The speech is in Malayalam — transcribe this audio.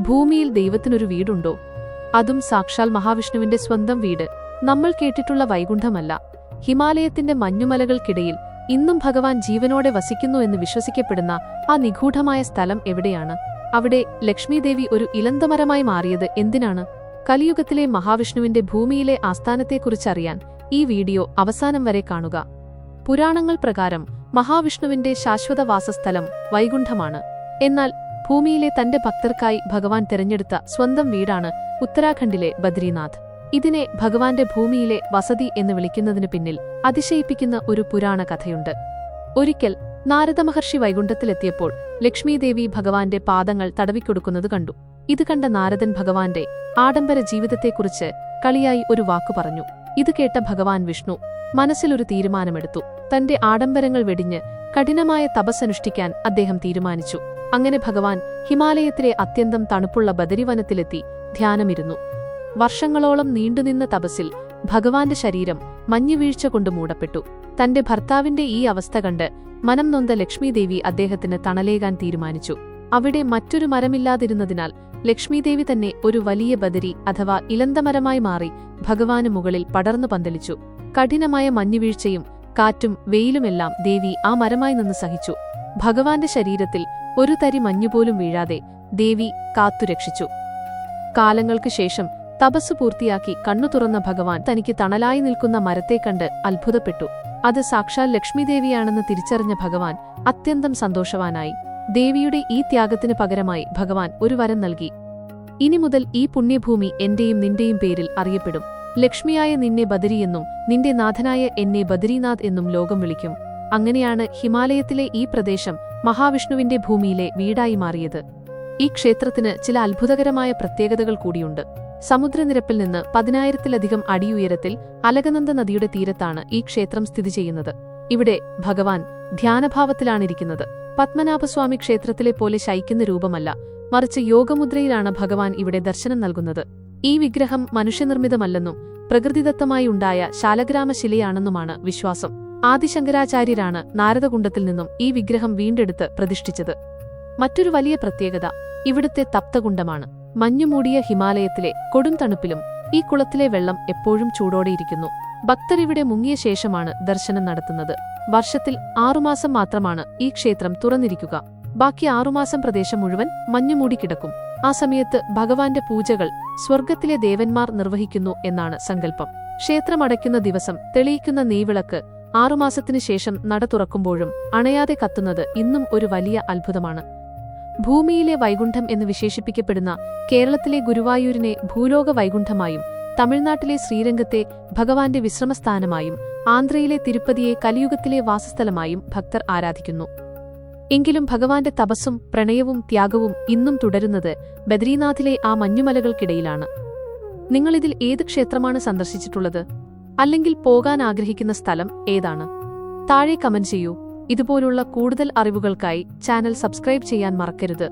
ഭൂമിയിൽ ദൈവത്തിനൊരു വീടുണ്ടോ? അതും സാക്ഷാൽ മഹാവിഷ്ണുവിന്റെ സ്വന്തം വീട്. നമ്മൾ കേട്ടിട്ടുള്ള വൈകുണ്ഠമല്ല. ഹിമാലയത്തിന്റെ മഞ്ഞുമലകൾക്കിടയിൽ ഇന്നും ഭഗവാൻ ജീവനോടെ വസിക്കുന്നു എന്ന് വിശ്വസിക്കപ്പെടുന്ന ആ നിഗൂഢമായ സ്ഥലം എവിടെയാണ്? അവിടെ ലക്ഷ്മീദേവി ഒരു ഇലന്തമരമായി മാറിയത് എന്തിനാണ്? കലിയുഗത്തിലെ മഹാവിഷ്ണുവിന്റെ ഭൂമിയിലെ ആസ്ഥാനത്തെക്കുറിച്ചറിയാൻ ഈ വീഡിയോ അവസാനം വരെ കാണുക. പുരാണങ്ങൾ പ്രകാരം മഹാവിഷ്ണുവിന്റെ ശാശ്വത വാസസ്ഥലം വൈകുണ്ഠമാണ്. എന്നാൽ ഭൂമിയിലെ തന്റെ ഭക്തർക്കായി ഭഗവാൻ തിരഞ്ഞെടുത്ത സ്വന്തം വീടാണ് ഉത്തരാഖണ്ഡിലെ ബദ്രിനാഥ്. ഇതിനെ ഭഗവാന്റെ ഭൂമിയിലെ വസതി എന്ന് വിളിക്കുന്നതിനു പിന്നിൽ അതിശയിപ്പിക്കുന്ന ഒരു പുരാണ കഥയുണ്ട്. ഒരിക്കൽ നാരദമഹർഷി വൈകുണ്ഠത്തിലെത്തിയപ്പോൾ ലക്ഷ്മീദേവി ഭഗവാന്റെ പാദങ്ങൾ തടവിക്കൊടുക്കുന്നത് കണ്ടു. ഇത് കണ്ട നാരദൻ ഭഗവാന്റെ ആഡംബര ജീവിതത്തെക്കുറിച്ച് കളിയായി ഒരു വാക്കു പറഞ്ഞു. ഇത് കേട്ട ഭഗവാൻ വിഷ്ണു മനസ്സിലൊരു തീരുമാനമെടുത്തു. തന്റെ ആഡംബരങ്ങൾ വെടിഞ്ഞ് കഠിനമായ തപസ്സനുഷ്ഠിക്കാൻ അദ്ദേഹം തീരുമാനിച്ചു. അങ്ങനെ ഭഗവാൻ ഹിമാലയത്തിലെ അത്യന്തം തണുപ്പുള്ള ബദരിവനത്തിലെത്തി ധ്യാനമിരുന്നു. വർഷങ്ങളോളം നീണ്ടുനിന്ന തപസ്സിൽ ഭഗവാന്റെ ശരീരം മഞ്ഞുവീഴ്ച കൊണ്ട് മൂടപ്പെട്ടു. തന്റെ ഭർത്താവിന്റെ ഈ അവസ്ഥ കണ്ട് മനം നൊന്ത ലക്ഷ്മീദേവി അദ്ദേഹത്തിന് തണലേകാൻ തീരുമാനിച്ചു. അവിടെ മറ്റൊരു മരമില്ലാതിരുന്നതിനാൽ ലക്ഷ്മീദേവി തന്നെ ഒരു വലിയ ബദരി അഥവാ ഇലന്തമരമായി മാറി ഭഗവാന് മുകളിൽ പടർന്നു പന്തലിച്ചു. കഠിനമായ മഞ്ഞുവീഴ്ചയും കാറ്റും വെയിലുമെല്ലാം ദേവി ആ മരമായി നിന്ന് സഹിച്ചു. ഭഗവാന്റെ ശരീരത്തിൽ ഒരു തരി മഞ്ഞുപോലും വീഴാതെ ദേവി കാത്തുരക്ഷിച്ചു. കാലങ്ങൾക്ക് ശേഷം തപസ്സു പൂർത്തിയാക്കി കണ്ണു തുറന്ന ഭഗവാൻ തനിക്ക് തണലായി നിൽക്കുന്ന മരത്തെ കണ്ട് അത്ഭുതപ്പെട്ടു. അത് സാക്ഷാൽ ലക്ഷ്മീദേവിയാണെന്ന് തിരിച്ചറിഞ്ഞ ഭഗവാൻ അത്യന്തം സന്തോഷവാനായി. ദേവിയുടെ ഈ ത്യാഗത്തിന് പകരമായി ഭഗവാൻ ഒരു വരം നൽകി. ഇനി മുതൽ ഈ പുണ്യഭൂമി എന്റെയും നിന്റെയും പേരിൽ അറിയപ്പെടും. ലക്ഷ്മിയായ നിന്നെ ബദരിയെന്നും നിന്റെ നാഥനായ എന്നെ ബദരീനാഥ് എന്നും ലോകം വിളിക്കും. അങ്ങനെയാണ് ഹിമാലയത്തിലെ ഈ പ്രദേശം മഹാവിഷ്ണുവിന്റെ ഭൂമിയിലെ വീടായി മാറിയത്. ഈ ക്ഷേത്രത്തിന് ചില അത്ഭുതകരമായ പ്രത്യേകതകൾ കൂടിയുണ്ട്. സമുദ്രനിരപ്പിൽ നിന്ന് 10,000-ലധികം അടിയുയരത്തിൽ അലകനന്ദ നദിയുടെ തീരത്താണ് ഈ ക്ഷേത്രം സ്ഥിതി ചെയ്യുന്നത്. ഇവിടെ ഭഗവാൻ ധ്യാനഭാവത്തിലാണിരിക്കുന്നത്. പത്മനാഭസ്വാമി ക്ഷേത്രത്തിലെ പോലെ ശയിക്കുന്ന രൂപമല്ല, മറിച്ച് യോഗമുദ്രയിലാണ് ഭഗവാൻ ഇവിടെ ദർശനം നൽകുന്നത്. ഈ വിഗ്രഹം മനുഷ്യനിർമ്മിതമല്ലെന്നും പ്രകൃതിദത്തമായി ഉണ്ടായ ശാലഗ്രാമശിലയാണെന്നുമാണ് വിശ്വാസം. ആദിശങ്കരാചാര്യരാണ് നാരദകുണ്ഡത്തിൽ നിന്നും ഈ വിഗ്രഹം വീണ്ടെടുത്ത് പ്രതിഷ്ഠിച്ചത്. മറ്റൊരു വലിയ പ്രത്യേകത ഇവിടുത്തെ തപ്തകുണ്ഡമാണ്. മഞ്ഞുമൂടിയ ഹിമാലയത്തിലെ കൊടും തണുപ്പിലും ഈ കുളത്തിലെ വെള്ളം എപ്പോഴും ചൂടോടെയിരിക്കുന്നു. ഭക്തർ ഇവിടെ മുങ്ങിയ ശേഷമാണ് ദർശനം നടത്തുന്നത്. വർഷത്തിൽ 6 മാസം മാത്രമാണ് ഈ ക്ഷേത്രം തുറന്നിരിക്കുക. ബാക്കി 6 മാസം പ്രദേശം മുഴുവൻ മഞ്ഞുമൂടി കിടക്കും. ആ സമയത്ത് ഭഗവാന്റെ പൂജകൾ സ്വർഗത്തിലെ ദേവന്മാർ നിർവഹിക്കുന്നു എന്നാണ് സങ്കല്പം. ക്ഷേത്രമടയ്ക്കുന്ന ദിവസം തെളിയിക്കുന്ന നെയ്വിളക്ക് 6 മാസത്തിനു ശേഷം നട തുറക്കുമ്പോഴും അണയാതെ കത്തുന്നത് ഇന്നും ഒരു വലിയ അത്ഭുതമാണ്. ഭൂമിയിലെ വൈകുണ്ഠം എന്ന് വിശേഷിപ്പിക്കപ്പെടുന്ന കേരളത്തിലെ ഗുരുവായൂരിനെ ഭൂലോക വൈകുണ്ഠമായും, തമിഴ്നാട്ടിലെ ശ്രീരംഗത്തെ ഭഗവാന്റെ വിശ്രമസ്ഥാനമായും, ആന്ധ്രയിലെ തിരുപ്പതിയെ കലിയുഗത്തിലെ വാസസ്ഥലമായും ഭക്തർ ആരാധിക്കുന്നു. എങ്കിലും ഭഗവാന്റെ തപസ്സും പ്രണയവും ത്യാഗവും ഇന്നും തുടരുന്നത് ബദ്രീനാഥിലെ ആ മഞ്ഞുമലകൾക്കിടയിലാണ്. നിങ്ങളിതിൽ ഏത് ക്ഷേത്രമാണ് സന്ദർശിച്ചിട്ടുള്ളത്? അല്ലെങ്കിൽ പോകാൻ ആഗ്രഹിക്കുന്ന സ്ഥലം ഏതാണ്? താഴെ കമന്റ് ചെയ്യൂ. ഇതുപോലുള്ള കൂടുതൽ അറിവുകൾക്കായി ചാനൽ സബ്സ്ക്രൈബ് ചെയ്യാൻ മറക്കരുത്.